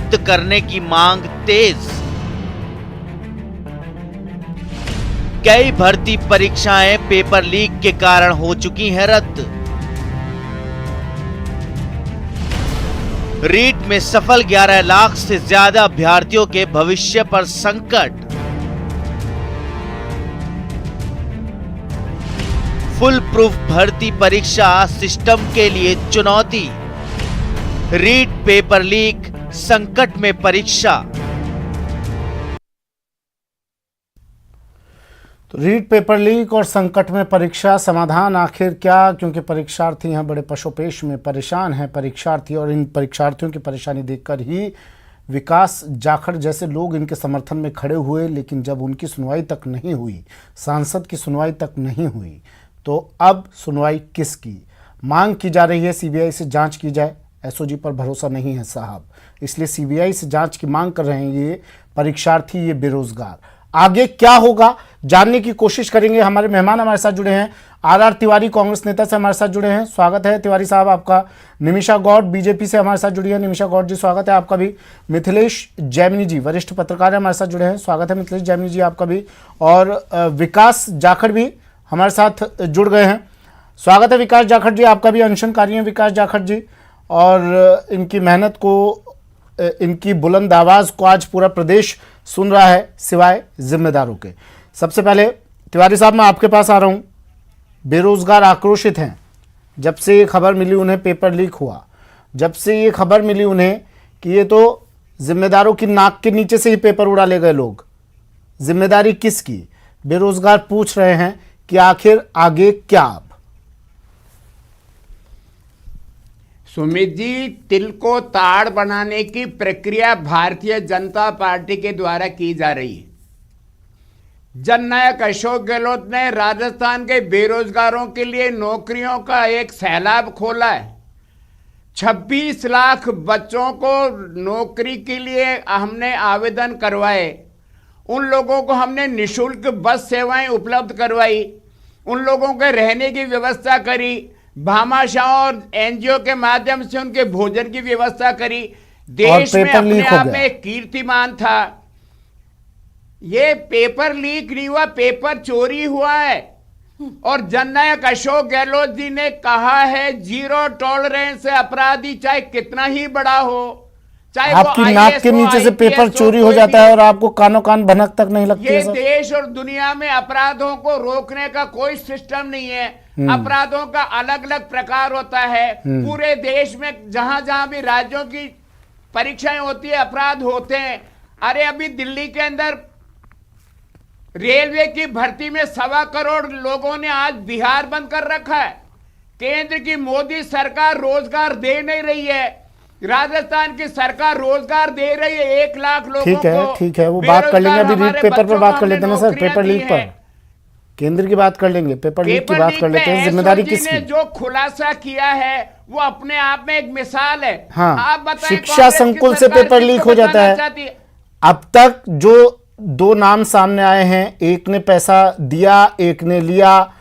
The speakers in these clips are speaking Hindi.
रद्द करने की मांग तेज। कई भर्ती परीक्षाएं पेपर लीक के कारण हो चुकी हैं रद्द। रीट में सफल 11 लाख से ज्यादा अभ्यर्थियों के भविष्य पर संकट। फुल प्रूफ भर्ती परीक्षा सिस्टम के लिए चुनौती। रीट पेपर लीक, संकट में परीक्षा। तो रीट पेपर लीक और संकट में परीक्षा, समाधान आखिर क्या? क्योंकि परीक्षार्थी यहाँ बड़े पशोपेश में परेशान हैं परीक्षार्थी, और इन परीक्षार्थियों की परेशानी देखकर ही विकास जाखड़ जैसे लोग इनके समर्थन में खड़े हुए। लेकिन जब उनकी सुनवाई तक नहीं हुई, सांसद की सुनवाई तक नहीं हुई, तो अब सुनवाई किसकी? मांग की जा रही है सीबीआई से जांच की जाए। एसओजी पर भरोसा नहीं है साहब, इसलिए सीबीआई से जांच की मांग कर रहे हैं ये परीक्षार्थी, ये बेरोजगार। आगे क्या होगा जानने की कोशिश करेंगे। हमारे मेहमान हमारे साथ जुड़े हैं, आर तिवारी कांग्रेस नेता से हमारे साथ जुड़े हैं। स्वागत है तिवारी साहब आपका। निमिषा गौड़ बीजेपी से हमारे साथ जुड़ी है। निमिषा गौड़ जी स्वागत है आपका भी। मिथिलेश जैमिनी जी वरिष्ठ पत्रकार है, हमारे साथ जुड़े हैं। स्वागत है मिथिलेश जैमिनी जी आपका भी। और विकास जाखड़ भी हमारे साथ जुड़ गए हैं। स्वागत है विकास जाखड़ जी आपका भी। अनशनकारी हैं विकास जाखड़ जी, और इनकी मेहनत को, इनकी बुलंद आवाज़ को आज पूरा प्रदेश सुन रहा है सिवाय जिम्मेदारों के। सबसे पहले तिवारी साहब मैं आपके पास आ रहा हूँ। बेरोजगार आक्रोशित हैं जब से ये खबर मिली उन्हें पेपर लीक हुआ, जब से ये खबर मिली उन्हें कि ये तो जिम्मेदारों की नाक के नीचे से ही पेपर उड़ा ले गए लोग। जिम्मेदारी किसकी? बेरोजगार पूछ रहे हैं कि आखिर आगे क्या? अब सुमित जी, तिल को ताड़ बनाने की प्रक्रिया भारतीय जनता पार्टी के द्वारा की जा रही है। जननायक अशोक गहलोत ने राजस्थान के बेरोजगारों के लिए नौकरियों का एक सैलाब खोला है। 26 लाख बच्चों को नौकरी के लिए हमने आवेदन करवाए। उन लोगों को हमने निःशुल्क बस सेवाएं उपलब्ध करवाई, उन लोगों के रहने की व्यवस्था करी, भामाशाह और एनजीओ के माध्यम से उनके भोजन की व्यवस्था करी। देश में अपने आप में एक कीर्तिमान था। ये पेपर लीक नहीं हुआ, पेपर चोरी हुआ है। और जननायक अशोक गहलोत जी ने कहा है जीरो टॉलरेंस से अपराधी चाहे कितना ही बड़ा हो, चाहे आपकी नाक के नीचे से पेपर चोरी हो जाता है और आपको कानों कान भनक तक नहीं लगती है। ये देश और दुनिया में अपराधों को रोकने का कोई सिस्टम नहीं है। अपराधों का अलग अलग प्रकार होता है। पूरे देश में जहां जहां भी राज्यों की परीक्षाएं होती है अपराध होते हैं। अरे अभी दिल्ली के अंदर रेलवे की भर्ती में 1.25 करोड़ लोगों ने आज बिहार बंद कर रखा है। केंद्र की मोदी सरकार रोजगार दे नहीं रही है, राजस्थान की सरकार रोजगार दे रही है 1 लाख लोगों को। ठीक है वो बात कर लेंगे। अभी रीट पेपर पर बात कर लेते हैं ना सर, पेपर लीक पर केंद्र की बात कर लेंगे, पेपर लीक की बात कर लेते हैं। जिम्मेदारी किसकी? ने जो खुलासा किया है वो अपने आप में एक मिसाल है। हाँ, आप बताएं, शिक्षा संकुल से पेपर लीक हो जाता है। अब तक जो 2 नाम सामने आए हैं, एक ने पैसा दिया, एक ने लिया।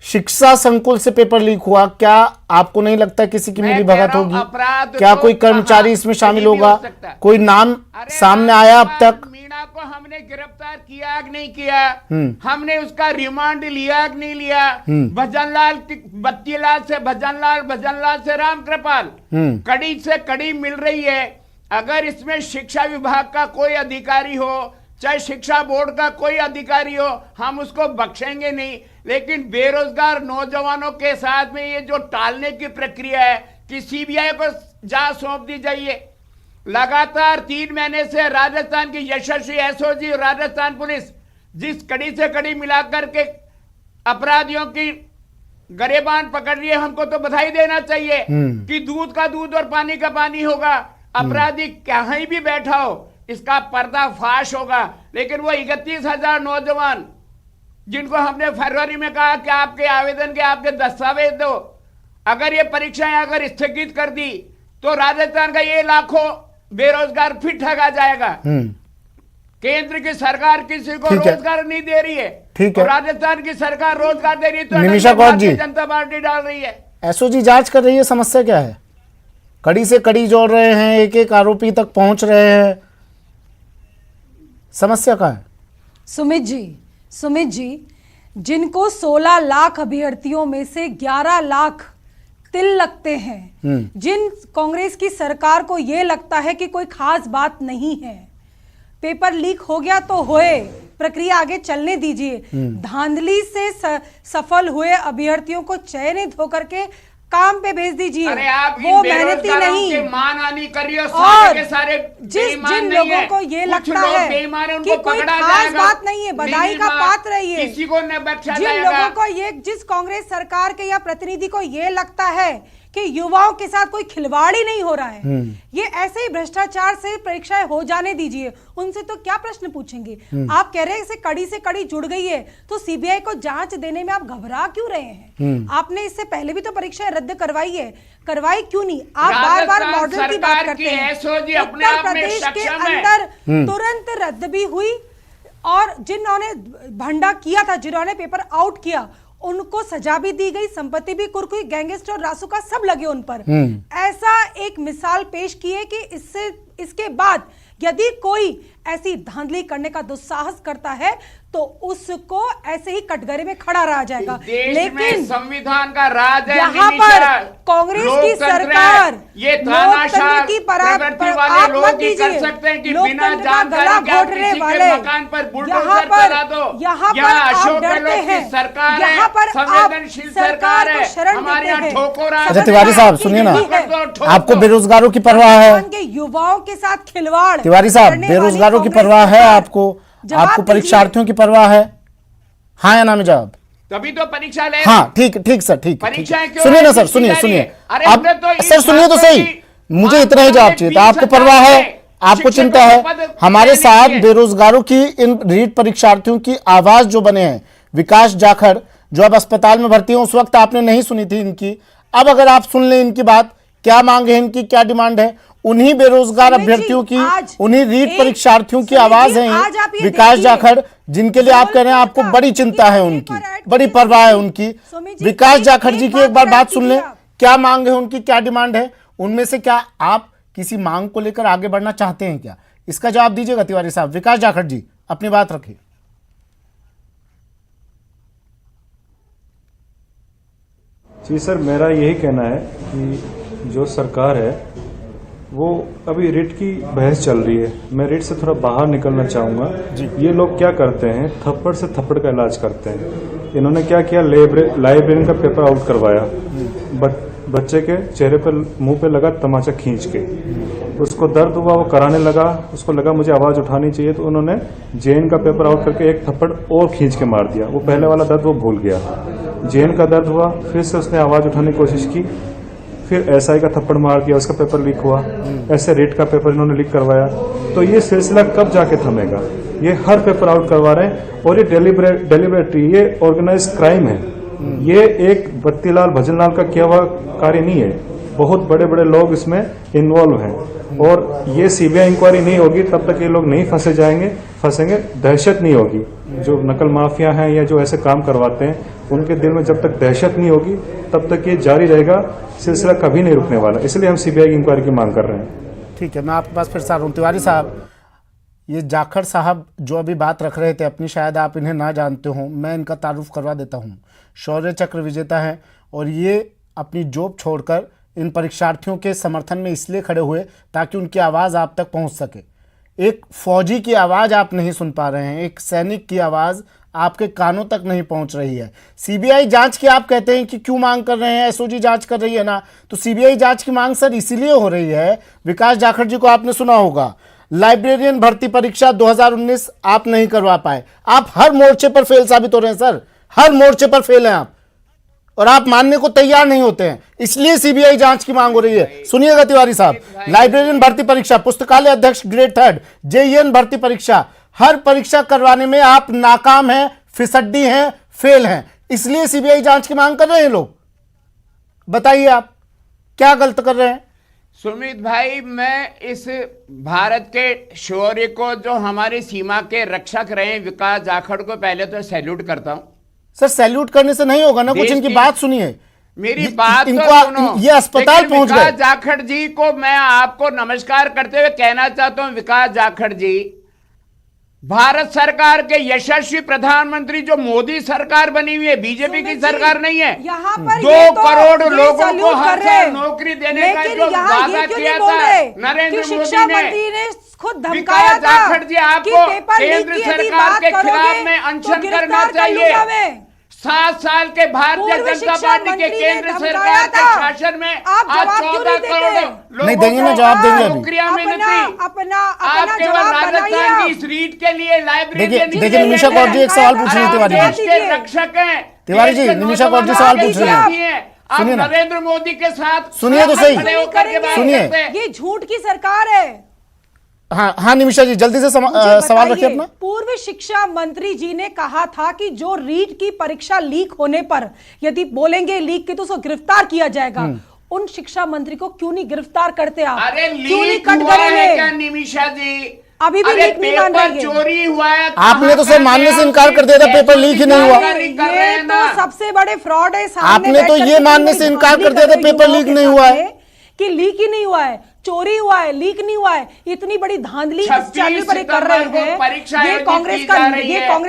शिक्षा संकुल से पेपर लीक हुआ, क्या आपको नहीं लगता किसी की मिली भगत होगी? क्या कोई कर्मचारी इसमें शामिल होगा? कोई नाम सामने आया अब तक? मीणा को हमने गिरफ्तार किया कि नहीं किया? हमने उसका रिमांड लिया कि नहीं लिया? भजनलाल, बत्तीलाल से भजनलाल, भजनलाल से राम कृपाल, कड़ी से कड़ी मिल रही है। अगर इसमें शिक्षा विभाग का कोई अधिकारी हो, चाहे शिक्षा बोर्ड का कोई अधिकारी हो, हम उसको बख्शेंगे नहीं। लेकिन बेरोजगार नौजवानों के साथ में ये जो टालने की प्रक्रिया है कि सीबीआई को जांच सौंप दी जाइए। लगातार 3 महीने से राजस्थान की यशस्वी एसओजी और राजस्थान पुलिस जिस कड़ी से कड़ी मिलाकर के अपराधियों की गरेबान पकड़ रही है, हमको तो बधाई देना चाहिए कि दूध का दूध और पानी का पानी होगा। अपराधी कहीं भी बैठा हो इसका पर्दाफाश होगा। लेकिन वो 31,000 नौजवान जिनको हमने फरवरी में कहा कि आपके आवेदन के आपके दस्तावेज दो, अगर ये परीक्षाएं अगर स्थगित कर दी तो राजस्थान का ये लाखों बेरोजगार फिर ठगा जाएगा। केंद्र की सरकार किसी को रोजगार नहीं दे रही है, ठीक है। राजस्थान की सरकार रोजगार दे रही है तो निमिषा गौड़ जी, जनता पार्टी डाल रही है। एसओजी जांच कर रही है, समस्या क्या है? कड़ी से कड़ी जोड़ रहे हैं, एक एक आरोपी तक पहुंच रहे हैं, समस्या क्या है? सुमित जी, जिनको 16 लाख अभ्यर्थियों में से 11 लाख तिल लगते हैं, जिन कांग्रेस की सरकार को यह लगता है कि कोई खास बात नहीं है, पेपर लीक हो गया तो होए, प्रक्रिया आगे चलने दीजिए, धांधली से सफल हुए अभ्यर्थियों को चयनित होकर के काम पे भेज दीजिए। अरे आप वो मेहनती नहीं, मानहानि कर रही हो, और के सारे जिन लोगों को ये लगता है कि कोई खास बात नहीं है, बधाई का पात्र है ये, किसी को न बख्शा जिन जाएगा। लोगों को ये, जिस कांग्रेस सरकार के या प्रतिनिधि को ये लगता है कि युवाओं के साथ कोई खिलवाड़ ही नहीं हो रहा है, ये ऐसे ही भ्रष्टाचार से परीक्षाएं हो जाने दीजिए, उनसे तो क्या प्रश्न पूछेंगे? आप कह रहे हैं से कड़ी जुड़ गई है, तो सीबीआई को जांच देने में आप घबरा क्यों रहे हैं? आपने इससे पहले भी तो परीक्षाएं रद्द करवाई है, करवाई क्यों नहीं? आप बार बार मॉडल की बात करते हैं, उत्तर प्रदेश के अंदर तुरंत रद्द भी हुई, और जिन्होंने भंडा किया था, जिन्होंने पेपर आउट किया, उनको सजा भी दी गई, संपत्ति भी कुर्क हुई, गैंगस्टर और रासुका सब लगे उन पर। ऐसा एक मिसाल पेश की है कि इसके बाद यदि कोई ऐसी धांधली करने का दुस्साहस करता है तो उसको ऐसे ही कटघरे में खड़ा रहा जाएगा। लेकिन संविधान का राज है, यहाँ पर कांग्रेस की सरकार ये लोकतंत्र की प्रवृत्ति वाले लोग ही कर सकते हैं कि बिना जानकारी के आप किसी के मकान पर बुलडोजर चला दो। यहाँ पर अशोक गहलोत की सरकार है, संवेदनशील सरकार है, हमारे यहाँ ठोकरा। अच्छा तिवारी साहब सुनिए ना, आपको बेरोजगारों की परवाह है? युवाओं के साथ खिलवाड़, तिवारी साहब बेरोजगारों की परवाह है आपको? आपको परीक्षार्थियों की परवाह है? हाँ या ना में जवाब। तभी तो परीक्षा ले। हाँ ठीक सर, ठीक। परीक्षाएं क्यों? सुनिए ना सर, सुनिए आप सर, सुनिए तो सही, मुझे इतना ही जवाब चाहिए था। आपको परवाह है, आपको चिंता है? हमारे साथ बेरोजगारों की, इन रीट परीक्षार्थियों की आवाज जो बने हैं, विकास जाखड़ जो अब अस्पताल में भर्ती है, उस वक्त आपने नहीं सुनी थी इनकी, अब अगर आप सुन लें इनकी बात, क्या मांग है इनकी, क्या डिमांड है, उन्हीं बेरोजगार अभ्यर्थियों की, उन्हीं रीट परीक्षार्थियों की आवाज है विकास जाखड़, जिनके लिए आप कह रहे हैं आपको बड़ी चिंता है, उनकी बड़ी परवाह है उनकी। विकास जाखड़ जी की एक बार बात सुन लें, क्या मांग है उनकी, क्या डिमांड है, उनमें से क्या आप किसी मांग को लेकर आगे बढ़ना चाहते हैं क्या? इसका जवाब दीजिएगा तिवारी साहब। विकास जाखड़ जी अपनी बात रखिए। जी सर, मेरा यही कहना है कि जो सरकार है वो अभी रिट की बहस चल रही है, मैं रिट से थोड़ा बाहर निकलना चाहूँगा। ये लोग क्या करते हैं, थप्पड़ से थप्पड़ का इलाज करते हैं। इन्होंने क्या किया, लाइब्रेरियन का पेपर आउट करवाया, बच्चे के चेहरे पर, मुंह पे लगा तमाचा खींच के, उसको दर्द हुआ, वो कराने लगा, उसको लगा मुझे आवाज उठानी चाहिए, तो उन्होंने जेएन का पेपर आउट करके एक थप्पड़ और खींच के मार दिया। वो पहले वाला दर्द वो भूल गया, जेएन का दर्द हुआ, फिर से उसने आवाज उठाने की कोशिश की, फिर एसआई का थप्पड़ मार दिया, उसका पेपर लीक हुआ, ऐसे रेट का पेपर इन्होंने लीक करवाया। तो ये सिलसिला कब जाके थमेगा? ये हर पेपर आउट करवा रहे हैं, और ये डेलिबरेटरी, ये ऑर्गेनाइज क्राइम है। ये एक बत्तीलाल भजनलाल का किया हुआ कार्य नहीं है, बहुत बड़े बड़े लोग इसमें इन्वॉल्व हैं, और ये सीबीआई इंक्वायरी नहीं होगी तब तक ये लोग नहीं फंसेंगे, दहशत नहीं होगी। जो नकल माफिया हैं या जो ऐसे काम करवाते हैं, उनके दिल में जब तक दहशत नहीं होगी तब तक ये जारी रहेगा, सिलसिला कभी नहीं रुकने वाला। इसलिए हम सीबीआई की इंक्वायरी की मांग कर रहे हैं। ठीक है, मैं आपके पास फिर से आ रहा हूँ। तिवारी साहब, ये जाखड़ साहब जो अभी बात रख रहे थे अपनी, शायद आप इन्हें ना जानते हो, मैं इनका तारुफ करवा देता हूँ। शौर्य चक्र विजेता हैं, और ये अपनी जॉब छोड़कर इन परीक्षार्थियों के समर्थन में इसलिए खड़े हुए ताकि उनकी आवाज़ आप तक पहुँच सके। एक फौजी की आवाज़ आप नहीं सुन पा रहे हैं, एक सैनिक की आवाज़ आपके कानों तक नहीं पहुंच रही है। सीबीआई जांच की आप कहते हैं कि क्यों मांग कर रहे हैं, एसओजी जांच कर रही है ना, तो सीबीआई जांच की मांग सर इसीलिए हो रही है, विकास जाखड़ जी को आपने सुना होगा, लाइब्रेरियन भर्ती परीक्षा 2019 आप नहीं करवा पाए, आप हर मोर्चे पर फेल साबित हो रहे हैं सर, हर मोर्चे पर फेल हैं आप, और आप मानने को तैयार नहीं होते हैं, इसलिए सीबीआई जांच की मांग हो रही है। सुनिएगा तिवारी साहब, लाइब्रेरियन भर्ती परीक्षा, पुस्तकालय अध्यक्ष ग्रेड 3, जेईएन भर्ती परीक्षा, हर परीक्षा करवाने में आप नाकाम हैं, फिसड्डी हैं, फेल हैं, इसलिए सीबीआई जांच की मांग कर रहे हैं लोग। बताइए आप क्या गलत कर रहे हैं? सुमित भाई, मैं इस भारत के शौर्य को, जो हमारी सीमा के रक्षक रहे विकास जाखड़ को, पहले तो सैल्यूट करता हूं। सर सैल्यूट करने से नहीं होगा ना, कुछ इनकी बात सुनिए। मेरी बात तो सुनो। ये अस्पताल लेकिन पहुंच विकास गए। जाखड़ जी को मैं आपको नमस्कार करते हुए कहना चाहता हूं, विकास जाखड़ जी, भारत सरकार के यशस्वी प्रधानमंत्री जो मोदी सरकार बनी हुई है, बीजेपी की सरकार नहीं है। यहाँ पर 2 ये तो करोड़ ये लोगों को सैल्यूट हर कर रहे साल हैं। नौकरी देने का लेकिन जो यहाँ वादा ये क्यों किया नहीं बोल था रहे नरेंद्र कि शिक्षा मोदी मंत्री ने, ने खुद धमकाया विकास था जाखड़ जी कि आपको पेपर लीक केंद्र की यदि सरकार बात के करोगे खिलाफ में तो अनशन करना गिरफ्तार कर चाहिए। लूंगा मैं। 7 साल के भारतीय पूर्व जनता शिक्षा पार्टी के मंत्री ने केंद्र धमकाया सरकार के था। शासन में आप आज जवाब क्यों 14 नहीं करोड़ देते? लोगों नहीं देंगे ना, को जवाब देंगे अभी। नौकरियां मिली थी। अपना आप केवल जवाब राजस्थान की बनाइए। इस रीट के लिए लाइब्रेरी देखिए निमिषा कौर जी एक सवाल पूछ रही है तिवारी जी। देश के रक्षक हैं तिवारी जी, देश के निमिषा कौर जी नौजवानों सवाल के पूछ रही हैं। साथी हैं। आप सुनिए ना। नरेंद्र मोदी के साथ सुनिए तो सही। खड़े होकर के बात सुनिए। करते हैं। ये झूठ की सरकार है। हाँ निमिषा जी जल्दी से मुझे सवाल रखिए बताइए, अपना। पूर्व शिक्षा मंत्री जी ने कहा था कि जो रीट की परीक्षा लीक होने पर यदि बोलेंगे लीक की तो उसको गिरफ्तार किया जाएगा। उन शिक्षा मंत्री को क्यों नहीं गिरफ्तार करते आप? अरे क्यों नहीं लीक हुआ है कटघरे क्या में? निमिषा जी? अभी भी अरे लीक नहीं मान पेपर रही है। चोरी हुआ है। आपने तो सर मानने से इनकार कर दिया था, पेपर लीक ही नहीं हुआ। ये तो सबसे बड़े फ्रॉड है। सामने आपने तो बैठ ये करके मानने से इनकार कर दिया था, युवाओं पेपर लीक के नहीं हुआ है। सामने कि लीक ही नहीं हुआ है, चोरी हुआ है, लीक नहीं हुआ है। इतनी बड़ी धांधली इस चैनल पर ये कर रहे हैं। ये कांग्रेस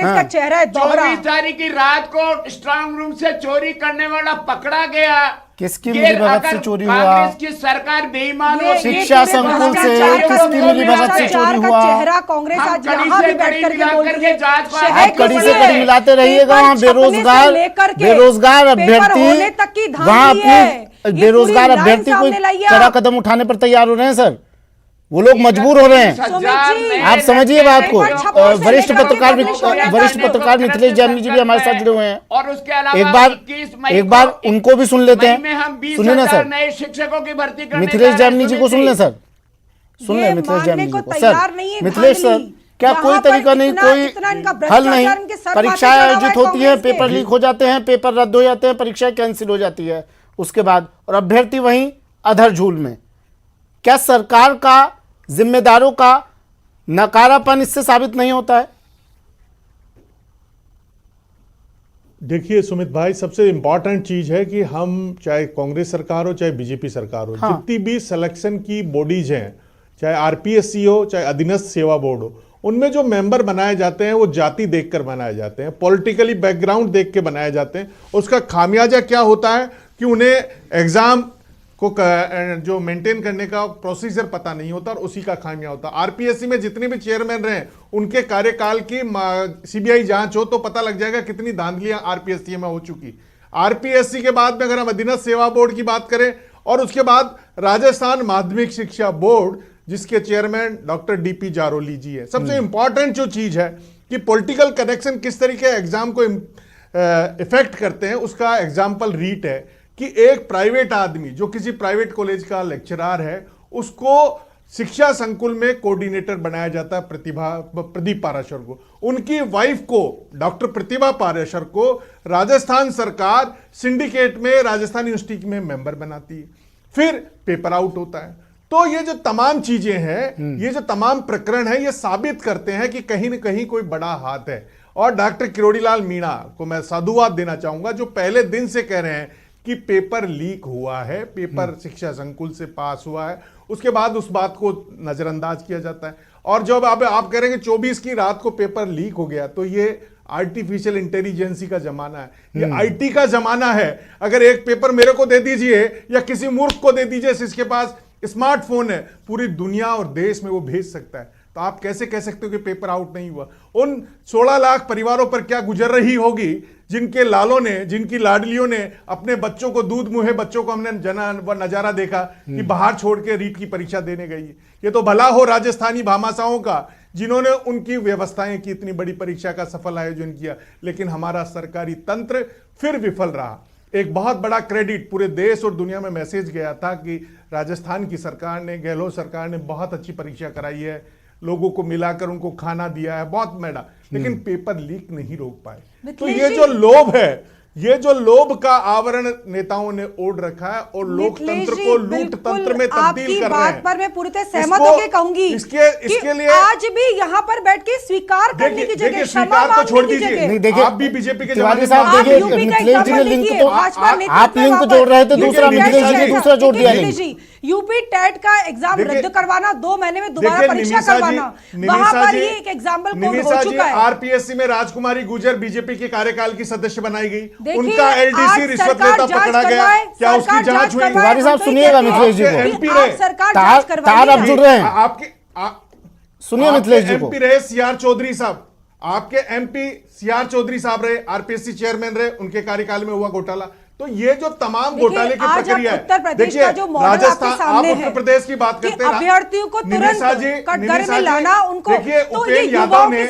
का चेहरा है दोहरा। 24 तारीख की रात को स्ट्रांग रूम से चोरी करने वाला पकड़ा गया। किसकी मिलीभगत से चोरी हुआ? कांग्रेस की सरकार बेईमान और शिक्षा संकुल से किसकी मिलीभगत से चोरी हुआ? चेहरा कांग्रेस आज यहाँ भी बैठ करके बोल रही है। आप कड़ी से कड़ी मिलाते रहिएगा। वहाँ बेरोजगार अभ्यर्थी वहाँ अपनी बेरोजगार अभ्यर्थी को कड़ा कदम उठाने पर तैयार हो रहे हैं सर। वो लोग मजबूर हो रहे हैं। आप समझिए बात को। वरिष्ठ पत्रकार मिथिलेश जामनी जी भी हमारे साथ जुड़े हुए हैं। और उसके अलावा एक बार उनको भी सुन लेते हैं। सुनिए ना सर, नए शिक्षकों की भर्ती करने मिथिलेश जामनी जी को सुन लें सर। सुन लें मिथिलेश जामनी जी को। सर मिथिलेश सर, क्या कोई तरीका नहीं, कोई हल नहीं? परीक्षाएं आयोजित होती हैं, पेपर लीक हो जाते हैं, पेपर रद्द हो जाते हैं, परीक्षाएं कैंसिल हो जाती है उसके बाद, और अभ्यर्थी वहीं अधर झूल में। क्या सरकार का, जिम्मेदारों का नकारापन इससे साबित नहीं होता है? देखिए सुमित भाई, सबसे इंपॉर्टेंट चीज है कि हम चाहे कांग्रेस सरकार हो चाहे बीजेपी सरकार हो, हाँ। जितनी भी सिलेक्शन की बॉडीज हैं, चाहे आरपीएससी हो चाहे अधीनस्थ सेवा बोर्ड हो, उनमें जो मेंबर बनाए जाते हैं वो जाति देखकर बनाए जाते हैं, पॉलिटिकली बैकग्राउंड देख के बनाए जाते हैं। उसका खामियाजा क्या होता है कि उन्हें एग्जाम को जो मेंटेन करने का प्रोसीजर पता नहीं होता और उसी का खामिया होता है। आरपीएससी में जितने भी चेयरमैन रहे उनके कार्यकाल की सीबीआई जांच हो तो पता लग जाएगा कितनी धांधलियां आरपीएससी में हो चुकी। आरपीएससी के बाद में अगर हम अधीनस्थ सेवा बोर्ड की बात करें, और उसके बाद राजस्थान माध्यमिक शिक्षा बोर्ड जिसके चेयरमैन डॉक्टर डीपी जारोली जी है। सबसे इंपॉर्टेंट जो चीज है कि पॉलिटिकल कनेक्शन किस तरीके एग्जाम को इफेक्ट करते हैं, उसका एग्जाम्पल रीट है कि एक प्राइवेट आदमी जो किसी प्राइवेट कॉलेज का लेक्चरर है, उसको शिक्षा संकुल में कोऑर्डिनेटर बनाया जाता है प्रदीप पाराशर को। उनकी वाइफ को, डॉक्टर प्रतिभा पाराशर को, राजस्थान सरकार सिंडिकेट में राजस्थान यूनिवर्सिटी में मेंबर बनाती है। फिर पेपर आउट होता है। तो ये जो तमाम चीजें हैं, ये जो तमाम प्रकरण है, ये साबित करते हैं कि कहीं ना कहीं कोई बड़ा हाथ है। और डॉक्टर किरोड़ीलाल मीणा को मैं साधुवाद देना चाहूंगा जो पहले दिन से कह रहे हैं कि पेपर लीक हुआ है, पेपर शिक्षा संकुल से पास हुआ है, उसके बाद उस बात को नजरअंदाज किया जाता है। और जब आप कह रहे हैं 24 की रात को पेपर लीक हो गया, तो ये आर्टिफिशियल इंटेलिजेंसी का जमाना है, ये आईटी का जमाना है। अगर एक पेपर मेरे को दे दीजिए या किसी मूर्ख को दे दीजिए जिसके पास स्मार्टफोन है, पूरी दुनिया और देश में वो भेज सकता है। तो आप कैसे कह सकते हो कि पेपर आउट नहीं हुआ? उन 16 लाख परिवारों पर क्या गुजर रही होगी जिनके लालों ने, जिनकी लाडलियों ने अपने बच्चों को, दूध मुहे बच्चों को हमने नजारा देखा कि बाहर छोड़ के रीट की परीक्षा देने गई। ये तो भला हो राजस्थानी भामाशाहों का जिन्होंने उनकी व्यवस्थाएं की, इतनी बड़ी परीक्षा का सफल आयोजन किया, लेकिन हमारा सरकारी तंत्र फिर विफल रहा। एक बहुत बड़ा क्रेडिट पूरे देश और दुनिया में मैसेज गया था कि राजस्थान की सरकार ने, गहलोत सरकार ने बहुत अच्छी परीक्षा कराई है, लोगों को मिलाकर उनको खाना दिया है, बहुत मैडा, लेकिन पेपर लीक नहीं रोक पाए। तो ये जो लोभ है ये जो लोभ का आवरण नेताओं ने ओढ़ रखा है और लोकतंत्र को लूट तंत्र में तब्दील कर रहे हैं। बात पर मैं पूरी तरह सहमत होकर कहूंगी इसके लिए आज भी यहाँ पर बैठ के स्वीकार करने की जगह स्वीकार तो छोड़ दीजिए, नहीं देखिए, आप भी बीजेपी के तिवारी जमाने साहब में देखिए, मिथिलेश जी ने लिंक तो आप लिंक जोड़ रहे थे, दूसरा मिथिलेश जी ने दूसरा जोड़ दिया लिंक। यूपी टेट का एग्जाम रद्द करवाना, 2 महीने में दोबारा परीक्षा करवाना, वहां पर ये एक एग्जाम्पल हो चुका है। आरपीएससी में राजकुमारी गुर्जर बीजेपी के कार्यकाल की सदस्य बनाई गई, उनका एलडीसी रिश्वत लेता पकड़ा गया, क्या उसकी जांच हुई? तिवारी साहब सुनिएगा मिथिलेश जी को, एमपी रहे, तार अब जुड़ रहे हैं, आपके सुनिए मिथिलेश जी को। एमपी रहे सीआर चौधरी साहब, आपके एमपी सीआर चौधरी साहब रहे, आरपीएससी चेयरमैन रहे, उनके कार्यकाल में हुआ घोटाला। तो ये जो तमाम घोटाले की प्रक्रिया है, देखिए राजस्थान, आप उत्तर प्रदेश की बात करते हैं, अभ्यर्थियों को तुरंत कटघरे में लाना, उनको देखिए उपेंद्र यादव ने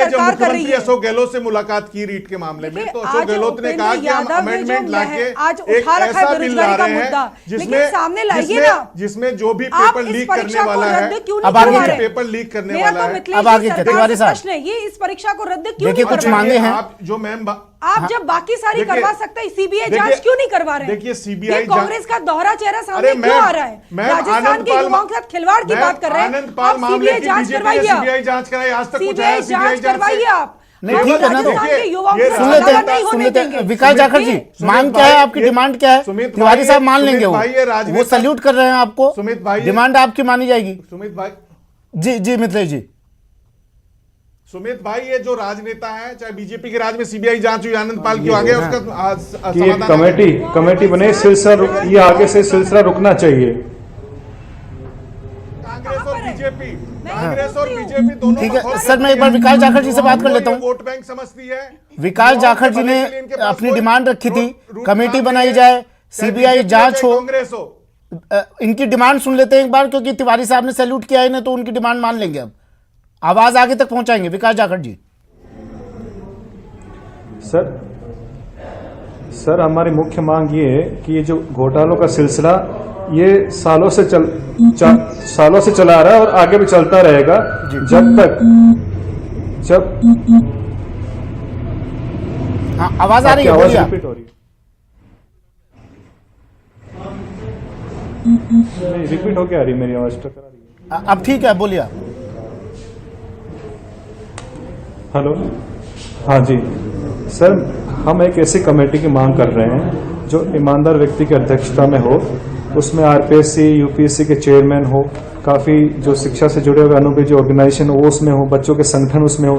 जब मुख्यमंत्री अशोक गहलोत से मुलाकात की रीट के मामले में, तो अशोक गहलोत ने कहा कि हम अमेंडमेंट लाके एक ऐसा बिल ला रहे हैं जिसमें जो भी पेपर लीक करने वाला है, अब आगे पेपर लीक करने वाला है, अब आगे तिवारी साहब ये इस परीक्षा को रद्द क्यों देखिए कुछ मांगे हैं आप जो मैम आप जब बाकी सारी करवा सकते हैं, सीबीआई जांच क्यों नहीं करवा रहे? देखिए सीबीआई कांग्रेस का दोहरा चेहरा सामने क्यों आ रहा है? राजस्थान के युवाओं के साथ खिलवाड़ की बात कर रहे हैं। आनंद पाल मामले की सीबीआई जांच कराई, आज तक कुछ आया सीबीआई जांच करवाइए आप। नहीं ठीक है ना, तो सुन लेते हैं विकास जाखड़ जी, मांग क्या है आपकी, डिमांड क्या है? तिवारी साहब मान लेंगे, वो सल्यूट कर रहे हैं आपको, सुमित भाई डिमांड आपकी मानी जाएगी। सुमित भाई जी जी मिथिलेश जी, सुमित भाई ये जो राजनेता है, चाहे बीजेपी के राज में सीबीआई जांच हुई आनंद पाल क्यों आगे, उसका कि एक कमेटी बने, सिलसिला ये आगे से सिलसिला रुकना चाहिए। कांग्रेस और बीजेपी दोनों ठीक है सर, मैं एक बार विकास जाखड़ जी से बात कर लेता हूँ। वोट बैंक समझती है, विकास जाखड़ जी ने अपनी डिमांड रखी थी, कमेटी बनाई जाए, सीबीआई जांच हो, कांग्रेस हो। इनकी डिमांड सुन लेते हैं एक बार, क्योंकि तिवारी साहब ने सैल्यूट किया है इन्हें, तो उनकी डिमांड मान लेंगे, अब आवाज आगे तक पहुंचाएंगे। विकास जाखड़ जी। सर हमारी मुख्य मांग ये है कि ये जो घोटालों का सिलसिला ये सालों से चला आ रहा है और आगे भी चलता रहेगा, जब हाँ आवाज आ रही है, बोलिए। रिपीट हो रही है, नहीं रिपीट होके आ रही है मेरी आवाज, टकरा रही है। अब ठीक है, बोलिए आप। हेलो, हाँ जी सर, हम एक ऐसी कमेटी की मांग कर रहे हैं जो ईमानदार व्यक्ति की अध्यक्षता में हो, उसमें आरपीएससी यूपीएससी के चेयरमैन हो, काफ़ी जो शिक्षा से जुड़े हुए अनुभवी जो ऑर्गेनाइजेशन हो वो उसमें हो, बच्चों के संगठन उसमें हो।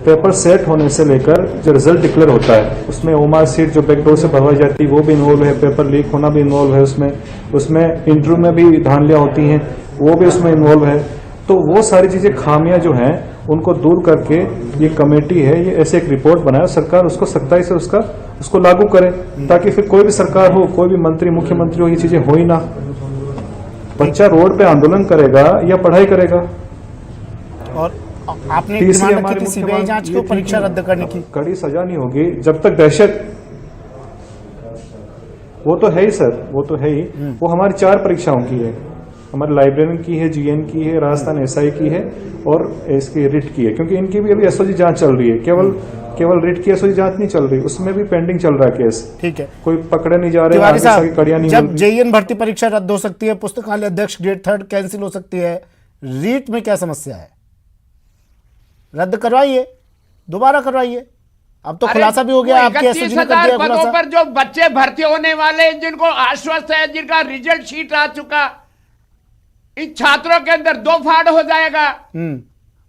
पेपर सेट होने से लेकर जो रिजल्ट डिक्लेयर होता है उसमें ओमार सीट जो बैकडोर से भरवाई जाती है वो भी इन्वॉल्व है, पेपर लीक होना भी इन्वॉल्व है उसमें इंटरव्यू में भी धांधलियां होती हैं वो भी उसमें इन्वॉल्व है। तो वो सारी चीजें खामियां जो हैं उनको दूर करके ये कमेटी है, ये ऐसे एक रिपोर्ट बनाए, सरकार उसको सख्ताई से उसको लागू करे, ताकि फिर कोई भी सरकार हो, कोई भी मंत्री मुख्यमंत्री हो, ये चीजें हो ही ना। बच्चा रोड पे आंदोलन करेगा या पढ़ाई करेगा। और आपने डिमांड रखी थी सीबीआई जांच को, परीक्षा रद्द करने की। कड़ी सजा नहीं होगी जब तक दहशत, वो तो है ही सर, वो तो है ही। वो हमारी 4 परीक्षाओं की है, हमारे लाइब्रेरियन की है, जीएन की है, राजस्थान एसआई की है और इसकी रिट की है, क्योंकि इनकी भी अभी एसओजी जांच चल रही है। केवल रिट की एसओजी जांच नहीं चल रही, उसमें भी पेंडिंग चल रहा है केस। ठीक है, कोई पकड़े नहीं जा रहे, तिवारी साहब, कड़ियां नहीं। जब जेईएन भर्ती परीक्षा रद्द हो सकती है, पुस्तकालय अध्यक्ष ग्रेड 3 कैंसिल हो सकती है, रीट में क्या समस्या है? रद्द करवाइए, दोबारा करवाइए। अब तो खुलासा भी हो गया, आपके एसओजी ने कर दिया खुलासा। पर जो बच्चे भर्ती होने वाले, जिनको आश्वस्त है, जिनका रिजल्ट शीट आ चुका, इन छात्रों के अंदर 2 फाड़ हो जाएगा।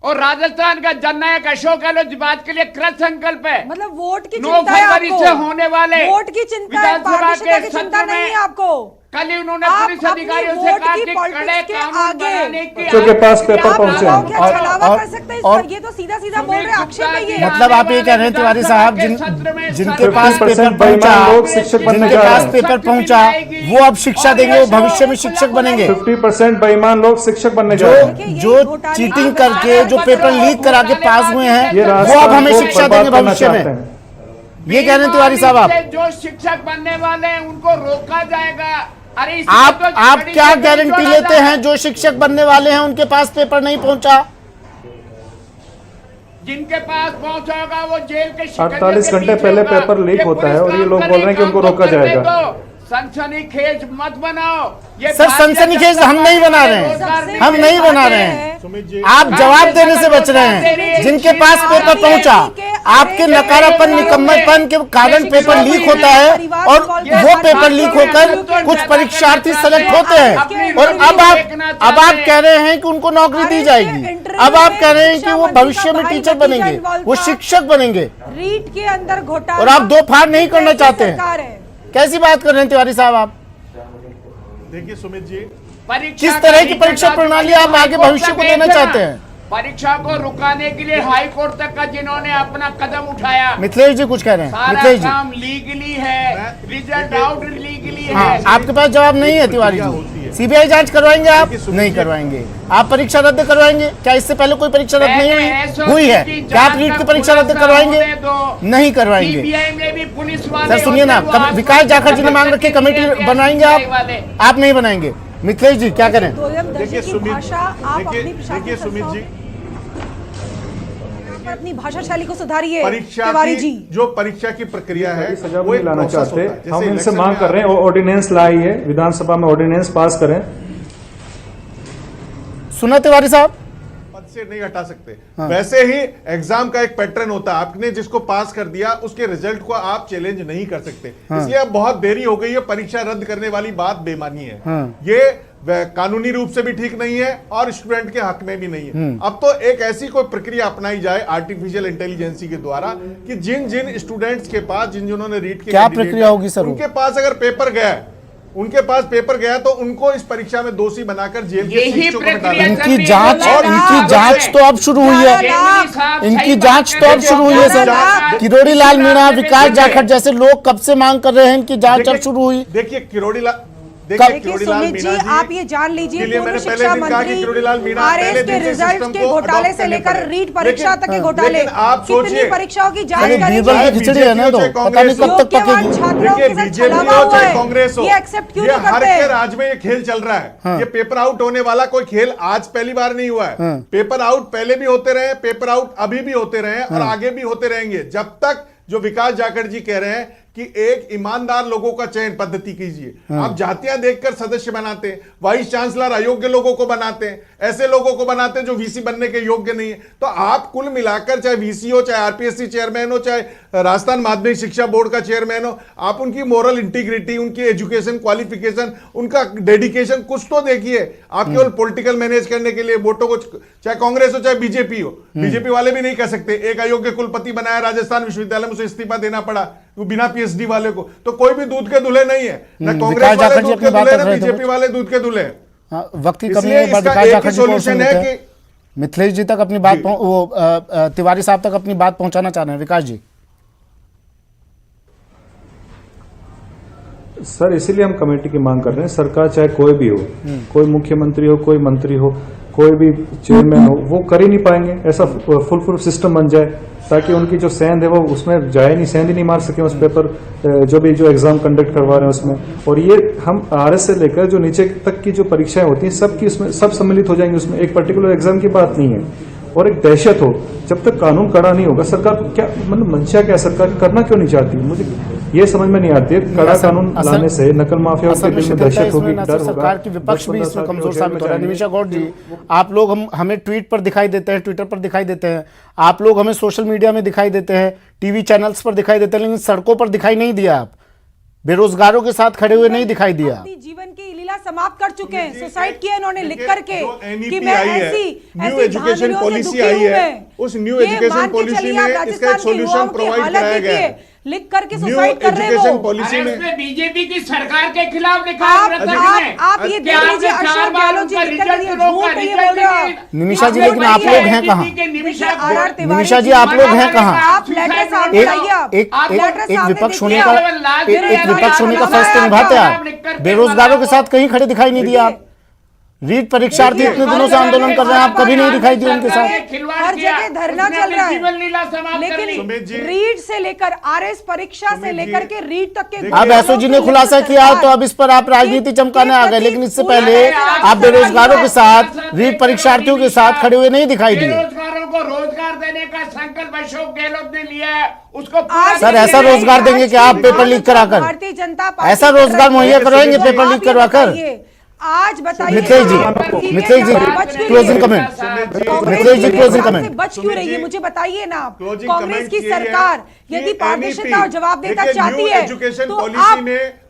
और राजस्थान का जननायक अशोक गहलोत इस बात के लिए कृत संकल्प है। मतलब वोट की 9 चिंता है फरवरी आपको, से होने वाले वोट की चिंता है, पारदर्शिता की चिंता नहीं है आपको। कल ही उन्होंने पुलिस अधिकारियों से कहा कि कड़े कानून बनाने की बच्चों के पास पेपर पहुंचे हैं। और ये तो सीधा सीधा बोल रहे हैं, आक्षेप है ये। मतलब आप ये कह रहे हैं तिवारी साहब, जिनके पास पेपर पहुंचा, जिनके पास पेपर पहुंचा वो अब शिक्षा देंगे, भविष्य में शिक्षक बनेंगे। 50% बेईमान लोग शिक्षक बनने जा रहे हैं। जो चीटिंग करके, जो पेपर लीक करा के पास हुए हैं, वो अब हमें शिक्षा देंगे भविष्य में, ये कह रहे हैं तिवारी साहब। आप जो शिक्षक बनने वाले हैं उनको रोका जाएगा। अरे आप क्या गारंटी लेते हैं जो शिक्षक बनने वाले हैं उनके पास पेपर नहीं पहुंचा? जिनके पास पहुंचा होगा वो जेल के शिकंजे 48 के घंटे नीचे पहले होगा। पेपर लीक ये होता है पुलिस और ये काम लोग कर बोल रहे हैं कि काम उनको को रोका करने जाएगा। दो। सनसनीखेज मत बनाओ। ये सर भारतीय सनसनीखेज जनता हम नहीं बना पार्टी रहे रोजगार हैं, हम नहीं बना रहे हैं। सुमित जी, आप जवाब देने से बच रहे हैं। जिनके पास पेपर पहुंचा, आपके नकारापन निकम्मतपन के कारण पेपर लीक होता है और वो पेपर लीक होकर कुछ परीक्षार्थी सेलेक्ट होते हैं और अब आप कह रहे हैं कि उनको नौकरी दी जाएगी। अब आप कह रहे हैं कि वो भविष्य में टीचर बनेंगे, वो शिक्षक बनेंगे रीट के अंदर घोटाला और आप दो फाड़ नहीं करना चाहते हैं। सरकार है। कैसी बात कर रहे हैं तिवारी साहब आप? देखिए सुमित जी, परीक्षा किस तरह की का परीक्षा प्रणाली आप आगे भविष्य को देना चाहते हैं? परीक्षा को रुकाने के लिए हाई कोर्ट तक का जिन्होंने अपना कदम उठाया, मिथिलेश जी कुछ कह रहे हैं। सारा मिथिलेश जी, काम लीगली है, रिजल्ट आउट लीगली हाँ, है। आपके पास जवाब नहीं है तिवारी जी। सीबीआई जांच करवाएंगे आप? नहीं करवाएंगे। आप परीक्षा रद्द करवाएंगे? क्या इससे पहले कोई परीक्षा रद्द नहीं हुई? हुई है। क्या आप रीट की परीक्षा रद्द करवाएंगे? नहीं करवाएंगे। सीबीआई में भी पुलिस वाले सर सुनिए ना, होते हैं, वो विकास जाखड़ जी ने मांग रखी कमेटी बनाएंगे वाले। आप नहीं बनाएंगे। मिथिलेश जी क्या करें? दोयम दर्जे देखिए की सुमित, भाषा आप देखिए अपनी प्रशासनिक देखिए सुमित जी, संस्थाओं पर अपनी भाषा शैली को सुधारिए परीक्षा तिवारी की जी। जो परीक्षा की प्रक्रिया है सजा वो नहीं एक लाना प्रोसेस चाहते। होता है। जैसे हम इनसे इलेक्शन मांग में कर रहे हैं, ऑर्डिनेंस लाई है, विधानसभा में ऑर्डिनेंस पास करें। सुना तिवारी साहब? पद से नहीं हटा सकते। वैसे ही एग्जाम का एक पैटर्न होता है, आपने जिसको पास कर दिया उसके रिजल्ट को आप चैलेंज नहीं कर सकते। इसलिए अब बहुत देरी हो गई है, परीक्षा रद्द करने वाली बात बेमानी है। ये कानूनी रूप से भी ठीक नहीं है और स्टूडेंट के हक में भी नहीं है। अब तो एक ऐसी कोई प्रक्रिया अपनाई जाए आर्टिफिशियल इंटेलिजेंसी के द्वारा कि जिन जिन स्टूडेंट्स के पास, जिन्होंने रीट के क्या कैंडिडेट प्रक्रिया होगी सर? उनके पास अगर पेपर गया है, उनके पास पेपर गया तो उनको इस परीक्षा में दोषी बनाकर जेल के यही शिक्षकों में डाला प्रक्रिया जाए। इनकी जांच तो अब शुरू हुई है। इनकी जांच तो अब शुरू हुई है सर। किरोड़ी लाल मीणा, विकास जाखड़ जैसे लोग कब से मांग कर रहे हैं इनकी जांच अब शुरू हुई। देखिए देखिए सुमित जी, आप ये जान लीजिए पूर्व मैंने पहले शिक्षा दिन कहा कि किरोड़ीलाल मंत्री मीणा आरएस पहले के दिन से रिजल्ट सिस्टम के को घोटाले अडॉप्ट से करने लेकर पड़े। रीट परीक्षा तक के घोटाले, लेकिन आप कितनी सोचिए, परीक्षाओं की जांच अरे करनी बीरबल चाहिए? की खिचड़ी है ना, तो पता नहीं कब तक पकेगी। छात्रों के साथ बीजेपी छलावा हो हुआ चाहे है, कांग्रेस हो, ये एक्सेप्ट क्यों ये नहीं हर करते? के राज्य में ये खेल चल रहा है। ये पेपर आउट होने वाला कोई खेल आज पहली बार नहीं हुआ है। पेपर आउट पहले भी होते रहे, पेपर आउट अभी भी होते रहे और आगे भी होते रहेंगे, जब तक जो विकास जाखड़ जी कह रहे हैं कि एक ईमानदार लोगों का चयन पद्धति कीजिए। आप जातियां देखकर सदस्य बनाते हैं, वाइस चांसलर अयोग्य लोगों को बनाते हैं, ऐसे लोगों को बनाते हैं जो वीसी बनने के योग्य नहीं है। तो आप कुल मिलाकर चाहे वीसी हो, चाहे आरपीएससी चेयरमैन हो, चाहे राजस्थान माध्यमिक शिक्षा बोर्ड का चेयरमैन हो, आप उनकी मोरल इंटीग्रिटी, उनकी एजुकेशन क्वालिफिकेशन, उनका डेडिकेशन कुछ तो देखिए। आप केवल पॉलिटिकल मैनेज करने के लिए वोटों को, चाहे कांग्रेस हो चाहे बीजेपी हो, बीजेपी वाले भी नहीं कह सकते एक अयोग्य कुलपति बनाया राजस्थान विश्वविद्यालय में, उसे इस्तीफा देना पड़ा वो बिना पीएचडी वाले को। तो कोई भी दूध के दूल्हे नहीं है, ना कांग्रेस वाले दूध के दूल्हे, ना बीजेपी वाले दूध के दूल्हे। वक्त की कमी इसलिए है, इसका विकास एक जाखड़ ही जी को सॉल्यूशन है कि मिथिलेश जी तक अपनी बात तिवारी साहब तक अपनी बात पहुंचाना चाह रहे हैं। विकास जी, सर इसीलिए हम कमेटी की मांग कर रहे हैं। सरकार चाहे कोई भी हो, कोई मुख्यमंत्री हो, कोई मंत्री हो, कोई भी चेयरमैन हो, वो कर ही नहीं पाएंगे। ऐसा फुल सिस्टम बन जाए ताकि उनकी जो सेंध है वो उसमें जाए नहीं, सेंध ही नहीं मार सके उस पेपर जो एग्जाम कंडक्ट करवा रहे हैं उसमें। और ये हम आरएस से लेकर जो नीचे तक की जो परीक्षाएं होती हैं सबकी उसमें सब सम्मिलित हो जाएंगे। उसमें एक पर्टिकुलर एग्जाम की बात नहीं है। और एक दहशत हो, जब तक कानून कड़ा नहीं होगा, सरकार क्या मतलब मंशा क्या, सरकार करना क्यों नहीं चाहती, मुझे ये समझ में नहीं आती है। कड़ा कानून लाने से नकल माफिया के दिल में दहशत होगी, डर होगा। सरकार की विपक्ष भी इसमें कमजोर साबित हो रहा है। निमिषा गौड़ जी, आप लोग हमें ट्वीट पर दिखाई देते हैं, ट्विटर पर दिखाई देते हैं, आप लोग हमें सोशल मीडिया में दिखाई देते हैं, टीवी चैनल्स पर दिखाई देते हैं, लेकिन सड़कों पर दिखाई नहीं दिया। आप बेरोजगारों के साथ खड़े हुए नहीं दिखाई दिया। अपनी जीवन की लीला समाप्त कर चुके हैं, सुसाइड किया इन्होंने लिख करके जो NEP कि मैं आई है, न्यू एजुकेशन पॉलिसी आई है, उस न्यू एजुकेशन पॉलिसी में इसका एक सॉल्यूशन प्रोवाइड कराया गया है। लिख करके न्यू सुसाइड कर रहे हैं एजुकेशन वो। पॉलिसी में उसमें बीजेपी की सरकार के खिलाफ लिखा आप है। ये देख लीजिए, अशोक गहलोत जी लिख कर दिए, झूठ ये बोल रहे हो आप। निमिषा जी, लेकिन आप लोग हैं कहाँ? निमिषा जी, आप लोग हैं कहाँ? आप लेटर सामने लाइए, आप एक विपक्ष होने का फर्ज तो निभाते हैं आप। बेरोजगारों के साथ कहीं खड़े दिखाई नहीं दिया आप। रीट परीक्षार्थी इतने दिनों से आंदोलन कर रहे हैं, आप कभी नहीं दिखाई दिए उनके साथ। हर जगह धरना चल रहा है, लेकिन सुमित जी, रीट से लेकर आरएस परीक्षा से लेकर के रीट तक के अब एसओ जी ने खुलासा किया तो अब इस पर आप राजनीति चमकाने आ गए, लेकिन इससे पहले आप बेरोजगारों के साथ, रीट परीक्षार्थियों के साथ खड़े हुए नहीं दिखाई दिए। बेरोजगारों को रोजगार देने देने का संकल्प अशोक गहलोत ने लिया है, उसको सर ऐसा रोजगार देंगे कि आप पेपर लीक कराकर, भारतीय जनता पार्टी ऐसा रोजगार मुहैया करवाएंगे पेपर लीक करवाकर? आज बताइए मिथिलेश जी क्लोजिंग कमेंट, मिथिलेश जी क्लोजिंग कमेंट। बच क्यों रही है मुझे बताइए ना आप। कांग्रेस की सरकार यदि पारदर्शिता और जवाबदेहिता चाहती है तो आप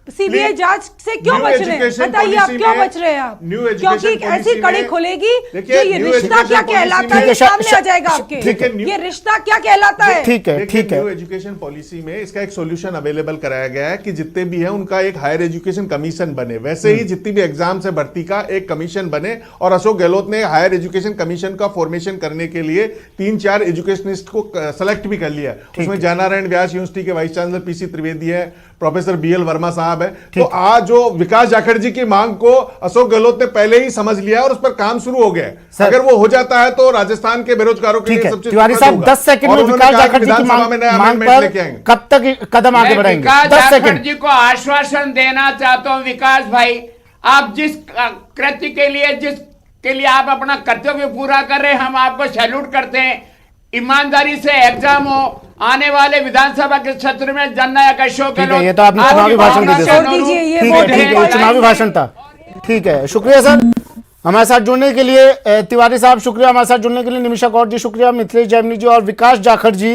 सीबीआई जांच से क्यों बच रहे हैं? बताइए आप क्यों बच रहे हैं आप? क्योंकि एक ऐसी कड़ी खुलेगी जो ये रिश्ता क्या कहलाता है सामने आ जाएगा आपके। ये रिश्ता क्या कहलाता है? ठीक है, ठीक है। न्यू एजुकेशन पॉलिसी में इसका एक सॉल्यूशन अवेलेबल कराया गया है कि जितने भी है उनका एक हायर एजुकेशन कमीशन बने, वैसे ही जितनी भी एग्जाम से भर्ती का एक कमीशन बने। और अशोक गहलोत ने हायर एजुकेशन कमीशन का फॉर्मेशन करने के लिए 3-4 एजुकेशनिस्ट को सेलेक्ट भी कर लिया है। उसमें ज्ञानारायण व्यास यूनिवर्सिटी के वाइस चांसलर पीसी त्रिवेदी है, प्रोफेसर बीएल वर्मा साहब है। तो आज जो विकास जाखड़ जी की मांग को अशोक गहलोत ने पहले ही समझ लिया और उस पर काम शुरू हो गया। अगर वो हो जाता है तो राजस्थान के बेरोजगारों के लिए सबसे तिवारी साहब 10 सेकंड में विकास जाखड़ जी की मांग पर कब तक कदम आगे बढ़ाएंगे? विकास जाखड़ जी को आश्वासन देना चाहता हूं, विकास भाई आप जिस कृत्य के लिए जिसके लिए आप अपना कर्तव्य पूरा कर रहे हैं, हम आपको सैल्यूट करते हैं। ईमानदारी से एग्जाम हो, आने वाले विधानसभा के सत्र में जननायक अशोक गहलोत, ये तो आपने चुनावी भाषण दे दिया, ठीक है, चुनावी भाषण था। ठीक है, शुक्रिया सर हमारे साथ जुड़ने के लिए। तिवारी साहब शुक्रिया हमारे साथ जुड़ने के लिए। निमिषा कौर जी शुक्रिया, मिथिलेश जैमिनी जी और विकास जाखड़ जी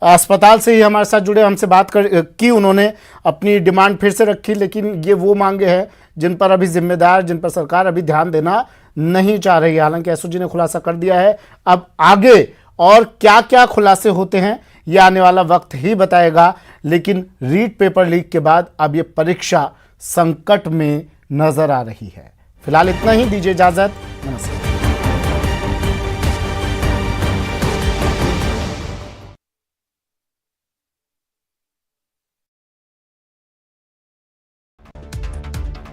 अस्पताल से ही हमारे साथ जुड़े, हमसे बात की उन्होंने, अपनी डिमांड फिर से रखी। लेकिन ये वो मांगे हैं जिन पर अभी जिम्मेदार, जिन पर सरकार अभी ध्यान देना नहीं चाह रही है। हालांकि एसओजी ने खुलासा कर दिया है, अब आगे और क्या क्या खुलासे होते हैं ये आने वाला वक्त ही बताएगा। लेकिन रीट पेपर लीक के बाद अब ये परीक्षा संकट में नजर आ रही है। फिलहाल इतना ही, दीजिए इजाजत, नमस्कार।